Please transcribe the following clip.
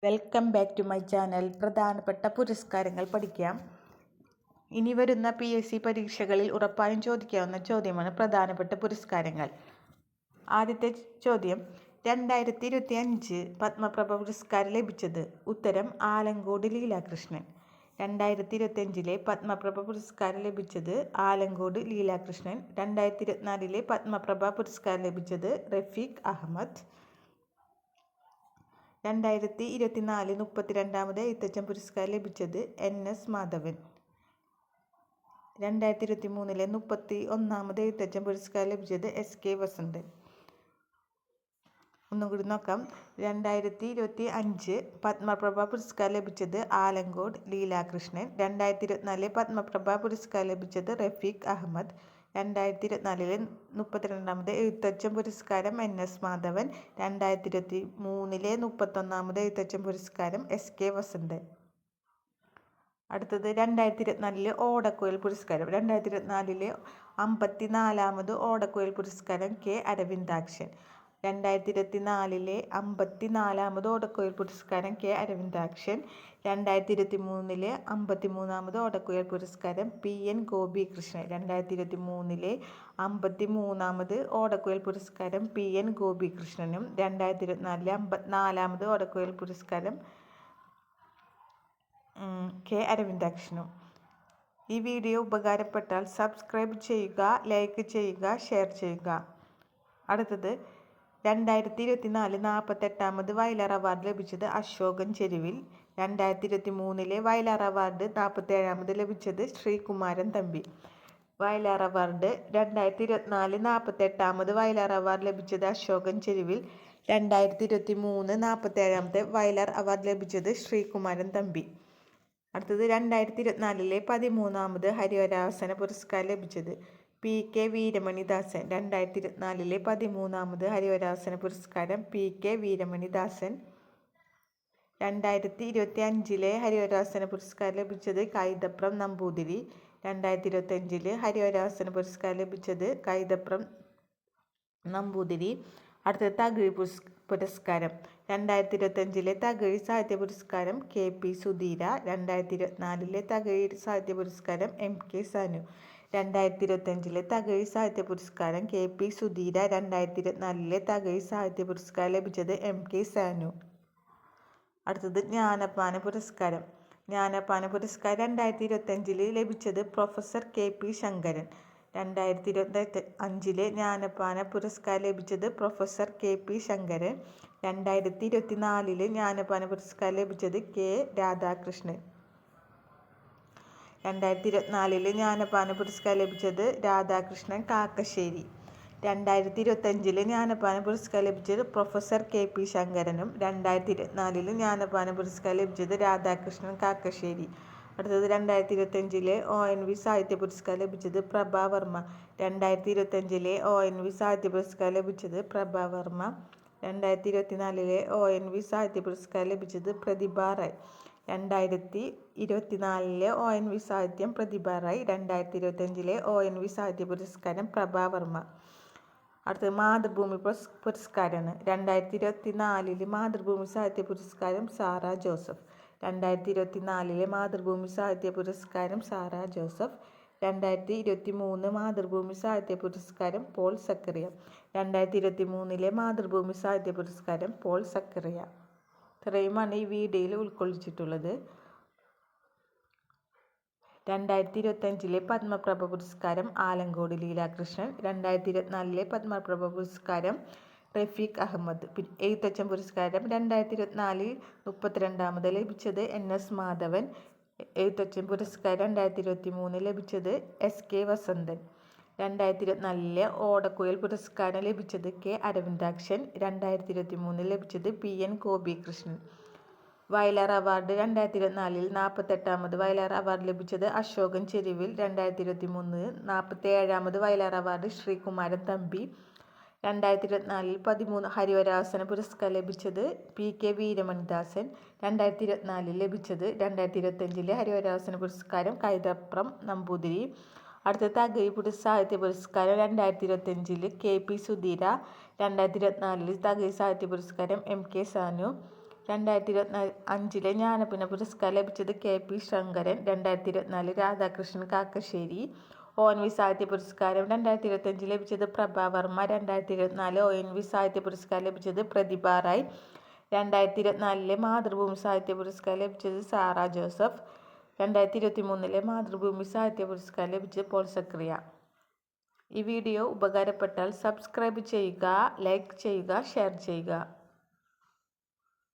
Welcome back to my channel. പ്രധാനപ്പെട്ട പുരസ്കാരങ്ങൾ പഠിക്കാം. ഇനി വരുന്ന PSC പരീക്ഷകളിൽ ഉറപ്പായും ചോദിക്കാവുന്ന ചോദ്യമാണ് പ്രധാനപ്പെട്ട പുരസ്കാരങ്ങൾ. ആദ്യത്തെ ചോദ്യം, 2025 പത്മപ്രഭ പുരസ്കാരം ലഭിച്ചത്? ഉത്തരം ആലങ്കോട് ലീലാകൃഷ്ണൻ. 2025 പത്മപ്രഭ പുരസ്കാരം ലഭിച്ചത് ആലങ്കോട് ലീലാകൃഷ്ണൻ. 2024 പത്മപ്രഭ പുരസ്കാരം ലഭിച്ചത് റഫീഖ് അഹമ്മദ്. 2024 32ാമത് എഴുത്തച്ഛൻ പുരസ്കാരം ലഭിച്ചത് NS മാധവൻ. 2023 31ാമത് എഴുത്തച്ഛൻ പുരസ്കാരം ലഭിച്ചത് SK വസന്തൻ. ഒന്നുകൂടി നോക്കാം. 2025 പത്മപ്രഭ പുരസ്കാരം ലഭിച്ചത് ആലങ്കോട് ലീലാകൃഷ്ണൻ. 2024 പത്മപ്രഭ പുരസ്കാരം ലഭിച്ചത് റഫീഖ് അഹമ്മദ്. 2024 32ാമത് എഴുത്തച്ഛൻ പുരസ്കാരം NS മാധവൻ. 2023 31ാമത് എഴുത്തച്ഛൻ പുരസ്കാരം SK വസന്തൻ. അടുത്തത് 2024 ഓടക്കുഴൽ പുരസ്കാരം. 2024 54ാമത് ഓടക്കുഴൽ പുരസ്കാരം K അരവിന്ദാക്ഷൻ. 2024 54ാമത് ഓടക്കുഴൽ പുരസ്കാരം K അരവിന്ദാക്ഷൻ. 2023 53ാമത് ഓടക്കുഴൽ പുരസ്കാരം PN ഗോപികൃഷ്ണൻ. 2023 53ാമത് ഓടക്കുഴൽ പുരസ്കാരം PN ഗോപികൃഷ്ണനും 2024 54ാമത് ഓടക്കുഴൽ പുരസ്കാരം K അരവിന്ദാക്ഷനും. ഈ വീഡിയോ ഉപകാരപ്പെട്ടാൽ സബ്സ്ക്രൈബ് ചെയ്യുക, ലൈക്ക് ചെയ്യുക, ഷെയർ ചെയ്യുക. അടുത്തത് 2024 48ാമത് വയലാർ അവാർഡ് ലഭിച്ചത് അശോകൻ ചെരുവിൽ. 2023 വയലാർ അവാർഡ് 47ാമത് ലഭിച്ചത് ശ്രീകുമാരൻ തമ്പി. വയലാർ അവാർഡ് 2024 48ാമത് വയലാർ അവാർഡ് ലഭിച്ചത് അശോകൻ ചെരുവിൽ. 2023 47ാമത് വയലാർ അവാർഡ് ലഭിച്ചത് ശ്രീകുമാരൻ തമ്പി. അടുത്തത് 2024 13ാമത് ഹരിവരാസന പുരസ്കാരം ലഭിച്ചത് PK വീരമണിദാസൻ. 2024 13ാമത് ഹരിവരാസന പുരസ്കാരം PK വീരമണിദാസൻ. 2025 ഹരിവരാസന പുരസ്കാരം ലഭിച്ചത് കൈതപ്രം നമ്പൂതിരി. 2025 ഹരിവരാസന പുരസ്കാരം ലഭിച്ചത് കൈതപ്രം നമ്പൂതിരി. അടുത്തത് തകഴി പുരസ്കാരം. 2025 തകഴി സാഹിത്യ പുരസ്കാരം KP സുധീര. 2024 തകഴി സാഹിത്യ പുരസ്കാരം MK സാനു. 2025 തകഴി സാഹിത്യ പുരസ്കാരം KP സുധീര. 2024 തകഴി സാഹിത്യ പുരസ്കാരം ലഭിച്ചത് MK സാനു. അടുത്തത് ജ്ഞാനപ്പാന പുരസ്കാരം. ജ്ഞാനപ്പാന പുരസ്കാരം 2025 ലഭിച്ചത് പ്രൊഫസർ KP ശങ്കരൻ. 2025 ജ്ഞാനപ്പാന പുരസ്കാരം ലഭിച്ചത് പ്രൊഫസർ KP ശങ്കരൻ. 2024 ജ്ഞാനപ്പാന പുരസ്കാരം ലഭിച്ചത് K രാധാകൃഷ്ണൻ. 2024 ജ്ഞാനപ്പാന പുരസ്കാരം ലഭിച്ചത് രാധാകൃഷ്ണൻ കാക്കശ്ശേരി. 2025 ജ്ഞാനപ്പാന പുരസ്കാരം ലഭിച്ചത് പ്രൊഫസർ KP ശങ്കരനും. 2024 ജ്ഞാനപ്പാന പുരസ്കാരം ലഭിച്ചത് രാധാകൃഷ്ണൻ കാക്കശ്ശേരി. അടുത്തത് 2025 ONV സാഹിത്യ പുരസ്കാരം ലഭിച്ചത് പ്രഭാവർമ്മ. 2025 ONV സാഹിത്യ പുരസ്കാരം ലഭിച്ചത് പ്രഭാവർമ്മ. 2024 ONV സാഹിത്യ പുരസ്കാരം ലഭിച്ചത് പ്രതിഭ റായ്. 2024 ONV സാഹിത്യം പ്രതിഭ റായ്. 2025 ONV സാഹിത്യ പുരസ്കാരം പ്രഭാവർമ്മ. അടുത്തത് മാതൃഭൂമി പുരസ്കാരമാണ്. 2024 മാതൃഭൂമി സാഹിത്യ പുരസ്കാരം സാറ ജോസഫ്. 2024 മാതൃഭൂമി സാഹിത്യ പുരസ്കാരം സാറ ജോസഫ്. 2023 മാതൃഭൂമി സാഹിത്യ പുരസ്കാരം പോൾ സക്കറിയ. 2023 മാതൃഭൂമി സാഹിത്യ പുരസ്കാരം പോൾ സക്കറിയ. ഇത്രയുമാണ് ഈ വീഡിയോയിൽ ഉൾക്കൊള്ളിച്ചിട്ടുള്ളത്. 2025 പത്മപ്രഭ പുരസ്കാരം ആലങ്കോട് ലീലാകൃഷ്ണൻ. 2024 പത്മപ്രഭ പുരസ്കാരം റഫീഖ് അഹമ്മദ്. എഴുത്തച്ഛൻ പുരസ്കാരം 2024 32ാമത് ലഭിച്ചത് NS മാധവൻ. എഴുത്തച്ഛൻ പുരസ്കാരം 2023 ലഭിച്ചത് SK വസന്തൻ. 2024 ഓടക്കുഴൽ പുരസ്കാരം ലഭിച്ചത് K അരവിന്ദാക്ഷൻ. 2023 ലഭിച്ചത് PN ഗോപികൃഷ്ണൻ. വയലാർ അവാർഡ് 2024 48ാമത് വയലാർ അവാർഡ് ലഭിച്ചത് അശോകൻ ചെരുവിൽ. 2023 47ാമത് വയലാർ അവാർഡ് ശ്രീകുമാരൻ തമ്പി. 2024 13 ഹരിവരാസന പുരസ്കാരം ലഭിച്ചത് PK വീരമണിദാസൻ. 2024 ലഭിച്ചത് 2025 ഹരിവരാസന പുരസ്കാരം കൈതപ്രം നമ്പൂതിരി. അടുത്ത തകഴി സാഹിത്യ പുരസ്കാരം 2025 KP സുധീര. 2024 തകഴി സാഹിത്യ പുരസ്കാരം MK സാനു. 2025 ജ്ഞാനപീഠ പുരസ്കാരം ലഭിച്ചത് KP ശങ്കരൻ. 2024 രാധാകൃഷ്ണൻ കാക്കശ്ശേരി. ONV സാഹിത്യ പുരസ്കാരം 2025 ലഭിച്ചത് പ്രഭാവർമ്മ. 2024 ONV സാഹിത്യ പുരസ്കാരം ലഭിച്ചത് പ്രതിഭ റായ്. 2024 മാതൃഭൂമി സാഹിത്യ പുരസ്കാരം ലഭിച്ചത് സാറ ജോസഫ്. 2023 മാതൃഭൂമി സാഹിത്യ പുരസ്കാരം ലഭിച്ചത് പോൾ സക്രിയ. ഈ വീഡിയോ ഉപകാരപ്പെട്ടാൽ സബ്സ്ക്രൈബ് ചെയ്യുക, ലൈക്ക് ചെയ്യുക, ഷെയർ ചെയ്യുക.